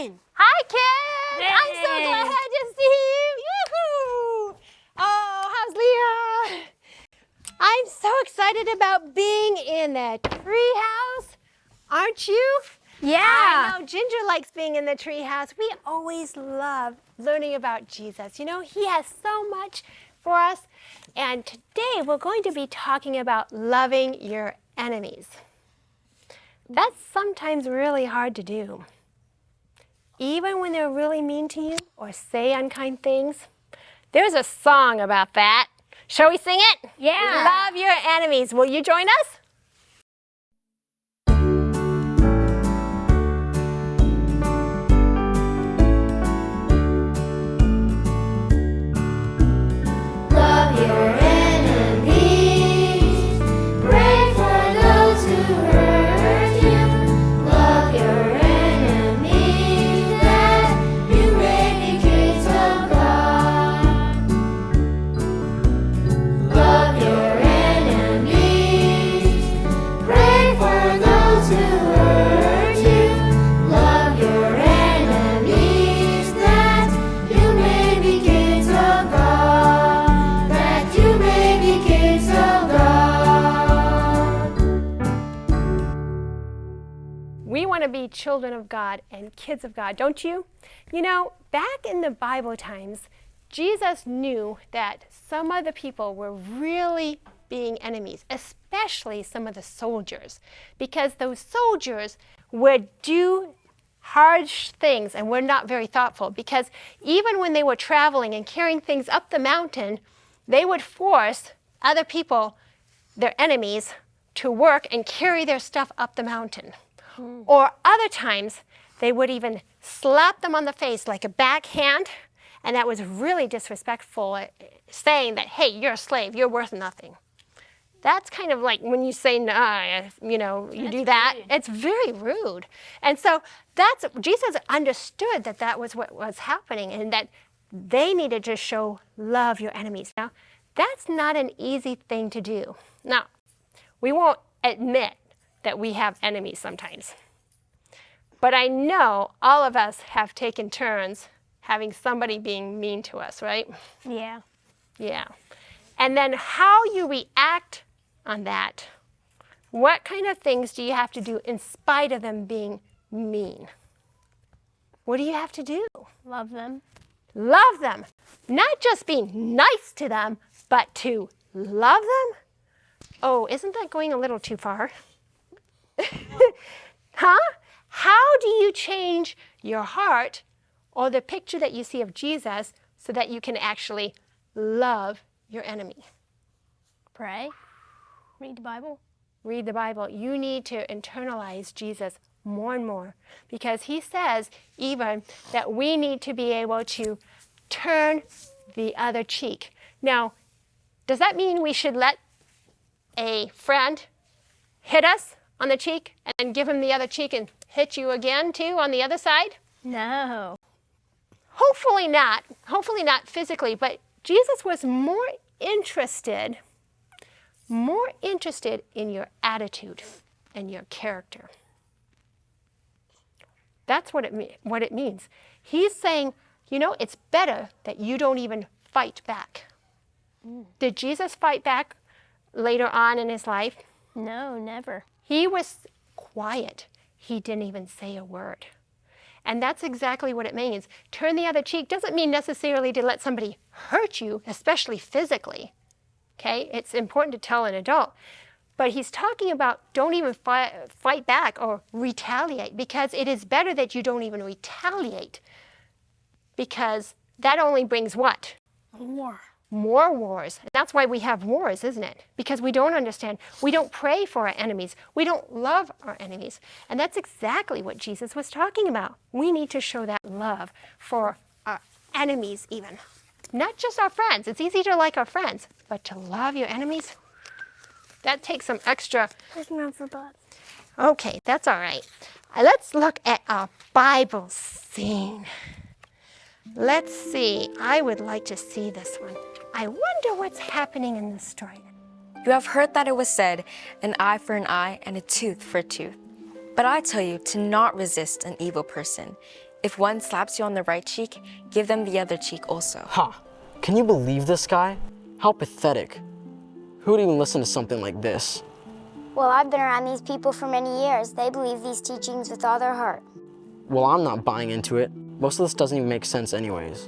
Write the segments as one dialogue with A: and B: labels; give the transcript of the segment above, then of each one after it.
A: Lauren!
B: Hi, kids!
A: Hey.
B: I'm so glad to see you! Yoo-hoo! Oh, how's Leah? I'm so excited about being in the treehouse. Aren't you?
A: Yeah.
B: I know Ginger likes being in the treehouse. We always love learning about Jesus. You know, he has so much for us. And today we're going to be talking about loving your enemies. That's sometimes really hard to do. Even when they're really mean to you or say unkind things. There's a song about that. Shall we sing it?
A: Yeah.
B: Love your enemies. Will you join us?
C: Love your enemies. Pray for those who hurt you. Love your enemies, that you may be kids of God. Love your enemies. Pray for those who hurt you. Love your enemies, that you may be kids of God. That you may be kids of God.
B: We want to be children of God and kids of God, don't you? You know, back in the Bible times, Jesus knew that some of the people were really being enemies, especially some of the soldiers, because those soldiers would do harsh things and were not very thoughtful, because even when they were traveling and carrying things up the mountain, they would force other people, their enemies, to work and carry their stuff up the mountain. Or other times, they would even slap them on the face like a backhand, and that was really disrespectful, saying that, hey, you're a slave, you're worth nothing. That's kind of like when you say, nah, you know, you do that.
A: rude.
B: It's very rude. And so Jesus understood that that was what was happening and that they needed to show love your enemies. Now, that's not an easy thing to do. Now, we won't admit that we have enemies sometimes. But I know all of us have taken turns having somebody being mean to us, right?
A: Yeah.
B: Yeah. And then how you react on that, what kind of things do you have to do in spite of them being mean? What do you have to do?
A: Love them.
B: Love them. Not just be nice to them, but to love them? Oh, isn't that going a little too far? Huh? How do you change your heart or the picture that you see of Jesus so that you can actually love your enemy?
A: Pray. Read the Bible.
B: Read the Bible. You need to internalize Jesus more and more, because he says even that we need to be able to turn the other cheek. Now, does that mean we should let a friend hit us on the cheek and then give him the other cheek and hit you again too on the other side?
A: No.
B: Hopefully not physically, but Jesus was more interested in your attitude and your character. That's what it means. He's saying, you know, it's better that you don't even fight back. Did Jesus fight back later on in his life?
A: No, never.
B: He was quiet. He didn't even say a word. And that's exactly what it means. Turn the other cheek doesn't mean necessarily to let somebody hurt you, especially physically. Okay? It's important to tell an adult. But he's talking about don't even fight back or retaliate, because it is better that you don't even retaliate, because that only brings what?
A: More.
B: More wars. And that's why we have wars, isn't it? Because we don't understand. We don't pray for our enemies. We don't love our enemies. And that's exactly what Jesus was talking about. We need to show that love for our enemies even. Not just our friends. It's easy to like our friends, but to love your enemies, that takes some extra.
A: There's none for Bob.
B: Okay, that's all right. Let's look at our Bible scene. Let's see. I would like to see this one. I wonder what's happening in this story.
D: You have heard that it was said, an eye for an eye and a tooth for a tooth. But I tell you to not resist an evil person. If one slaps you on the right cheek, give them the other cheek also.
E: Ha! Can you believe this guy? How pathetic. Who would even listen to something like this?
F: Well, I've been around these people for many years. They believe these teachings with all their heart.
E: Well, I'm not buying into it. Most of this doesn't even make sense anyways.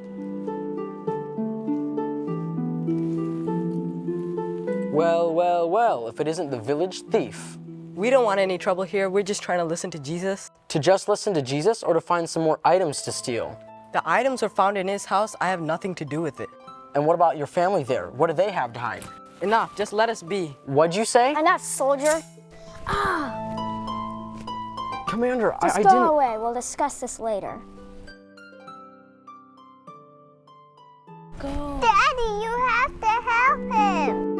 E: Well, if it isn't the village thief.
G: We don't want any trouble here. We're just trying to listen to Jesus.
E: To just listen to Jesus or to find some more items to steal?
G: The items were found in his house. I have nothing to do with it.
E: And what about your family there? What do they have to hide?
G: Enough, just let us be.
E: What'd you say?
F: Enough, soldier.
E: Commander,
F: Just
E: I
F: go
E: didn't...
F: away. We'll discuss this later.
A: Daddy, you have to help him.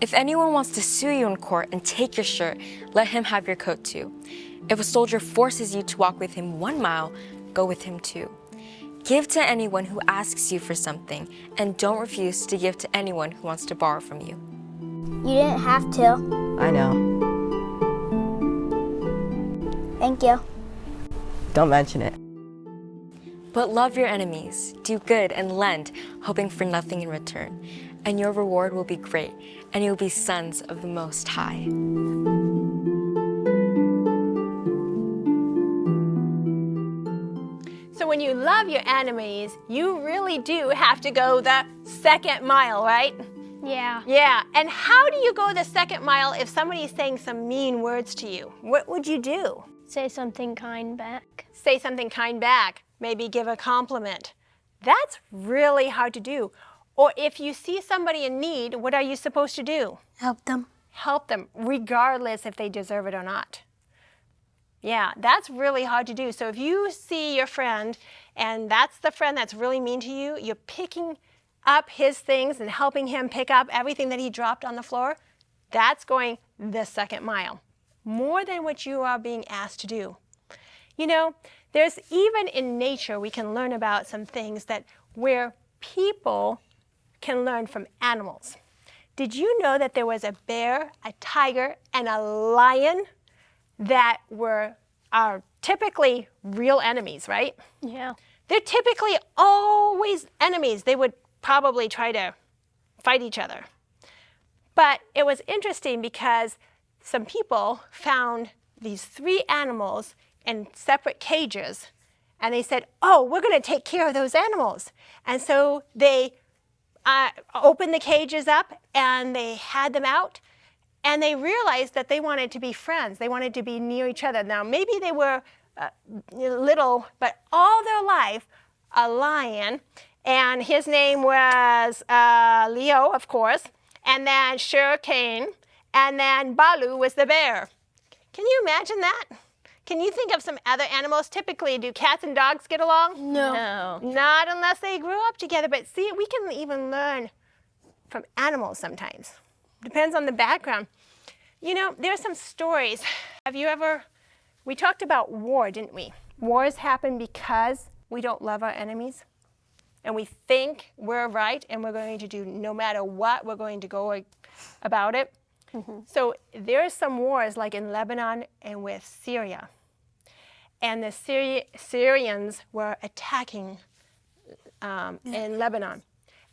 D: If anyone wants to sue you in court and take your shirt, let him have your coat too. If a soldier forces you to walk with him 1 mile, go with him too. Give to anyone who asks you for something, and don't refuse to give to anyone who wants to borrow from you.
F: You didn't have to.
G: I know.
F: Thank you.
G: Don't mention it.
D: But love your enemies, do good and lend, hoping for nothing in return. And your reward will be great, and you'll be sons of the Most High.
B: So when you love your enemies, you really do have to go the second mile, right?
A: Yeah.
B: Yeah, and how do you go the second mile if somebody's saying some mean words to you? What would you do?
A: Say something kind back.
B: Say something kind back, maybe give a compliment. That's really hard to do. Or if you see somebody in need, what are you supposed to do?
A: Help them.
B: Help them, regardless if they deserve it or not. Yeah, that's really hard to do. So if you see your friend, and that's the friend that's really mean to you, you're picking up his things and helping him pick up everything that he dropped on the floor, that's going the second mile. More than what you are being asked to do. You know, there's even in nature, we can learn about some things that where people can learn from animals. Did you know that there was a bear, a tiger, and a lion that are typically real enemies, right?
A: Yeah.
B: They're typically always enemies. They would probably try to fight each other. But it was interesting because some people found these 3 animals in separate cages, and they said, oh, we're going to take care of those animals. And so they opened the cages up and they had them out, and they realized that they wanted to be friends. They wanted to be near each other. Now, maybe they were little, but all their life, a lion, and his name was Leo, of course, and then Shere Kane, and then Balu was the bear. Can you imagine that? Can you think of some other animals? Typically, do cats and dogs get along?
A: No.
B: Not unless they grew up together. But see, we can even learn from animals sometimes. Depends on the background. You know, there's some stories. We talked about war, didn't we? Wars happen because we don't love our enemies. And we think we're right and we're going to do, no matter what, we're going to go about it. Mm-hmm. So there's some wars like in Lebanon and with Syria. And the Syrians were attacking in Lebanon.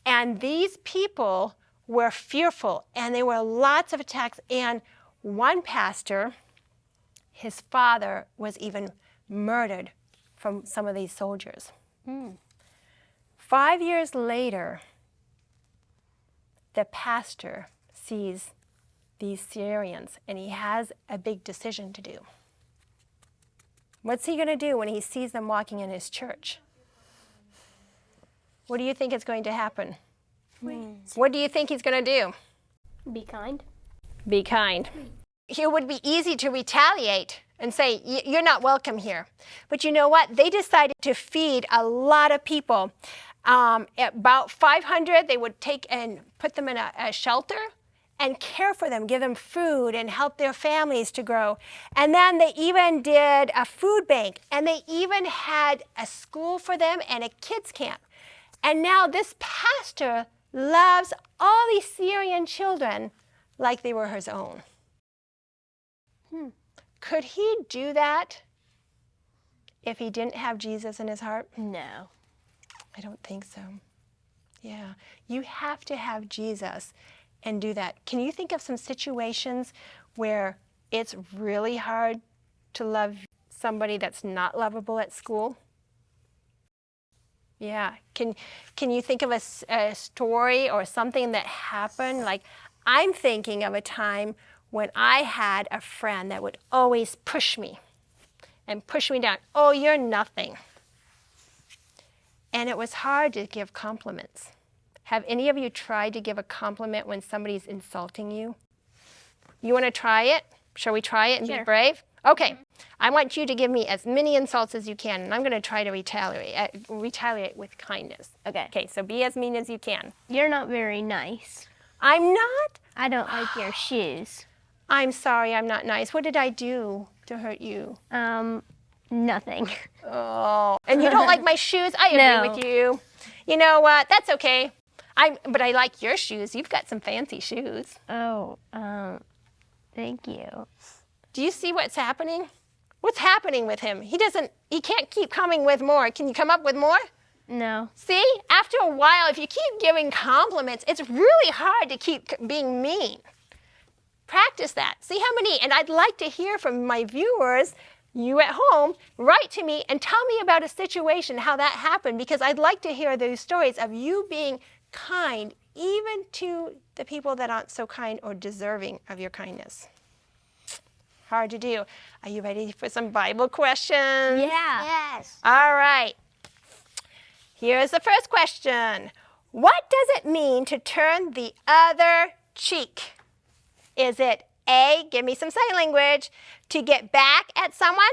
B: And these people were fearful, and there were lots of attacks. And one pastor, his father was even murdered from some of these soldiers. 5 years later, the pastor sees these Syrians, and he has a big decision to do. What's he going to do when he sees them walking in his church? What do you think is going to happen? What do you think he's going to do?
A: Be kind.
B: Be kind. It would be easy to retaliate and say, you're not welcome here. But you know what? They decided to feed a lot of people. About 500, they would take and put them in a shelter and care for them, give them food and help their families to grow. And then they even did a food bank, and they even had a school for them and a kids camp. And now this pastor loves all these Syrian children like they were his own. Could he do that if he didn't have Jesus in his heart?
A: No.
B: I don't think so. Yeah, you have to have Jesus and do that. Can you think of some situations where it's really hard to love somebody that's not lovable at school? Yeah, can you think of a story or something that happened? Like, I'm thinking of a time when I had a friend that would always push me and push me down. Oh, you're nothing. And it was hard to give compliments. Have any of you tried to give a compliment when somebody's insulting you? You want to try it? Shall we try it and be brave? Okay. I want you to give me as many insults as you can, and I'm going to try to retaliate with kindness.
A: Okay.
B: Okay, so be as mean as you can.
A: You're not very nice.
B: I'm not?
A: I don't like your shoes.
B: I'm sorry, I'm not nice. What did I do to hurt you?
A: Nothing.
B: Oh, and you don't like my shoes? I agree
A: No.
B: with you. You know what? That's okay. But I like your shoes. You've got some fancy shoes.
A: Oh, thank you.
B: Do you see what's happening? What's happening with him? He can't keep coming with more. Can you come up with more?
A: No.
B: See, after a while, if you keep giving compliments, it's really hard to keep being mean. Practice that. See how many, and I'd like to hear from my viewers, you at home, write to me and tell me about a situation, how that happened, because I'd like to hear those stories of you being kind, even to the people that aren't so kind or deserving of your kindness. Hard to do. Are you ready for some Bible questions?
A: Yeah.
F: Yes.
B: All right. Here's the first question. What does it mean to turn the other cheek? Is it A, give me some sign language, to get back at someone?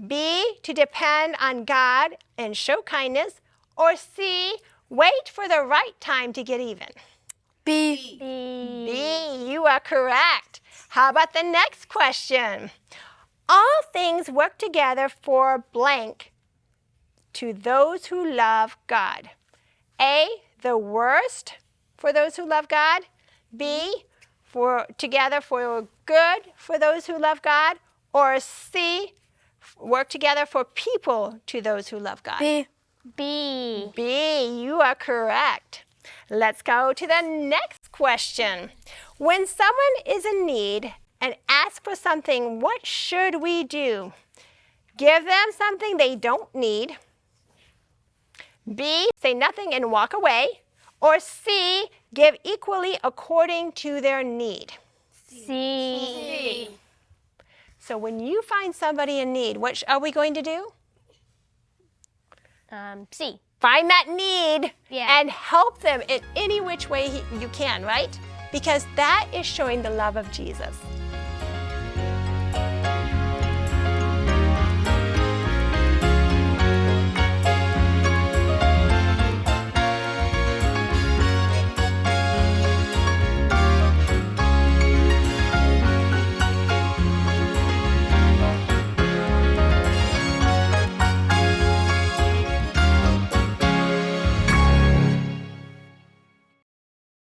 B: B, to depend on God and show kindness? Or C, wait for the right time to get even?
G: B.
B: B, you are correct. How about the next question? All things work together for blank to those who love God. A, the worst for those who love God. B, together for good for those who love God. Or C, work together for people to those who love God.
G: B.
A: B.
B: B, you are correct. Let's go to the next question. When someone is in need and asks for something, what should we do? Give them something they don't need. B, say nothing and walk away. Or C, give equally according to their need.
A: C.
B: So when you find somebody in need, what are we going to do?
A: C.
B: Find that need
A: Yeah.
B: and help them in any which way you can, right? Because that is showing the love of Jesus.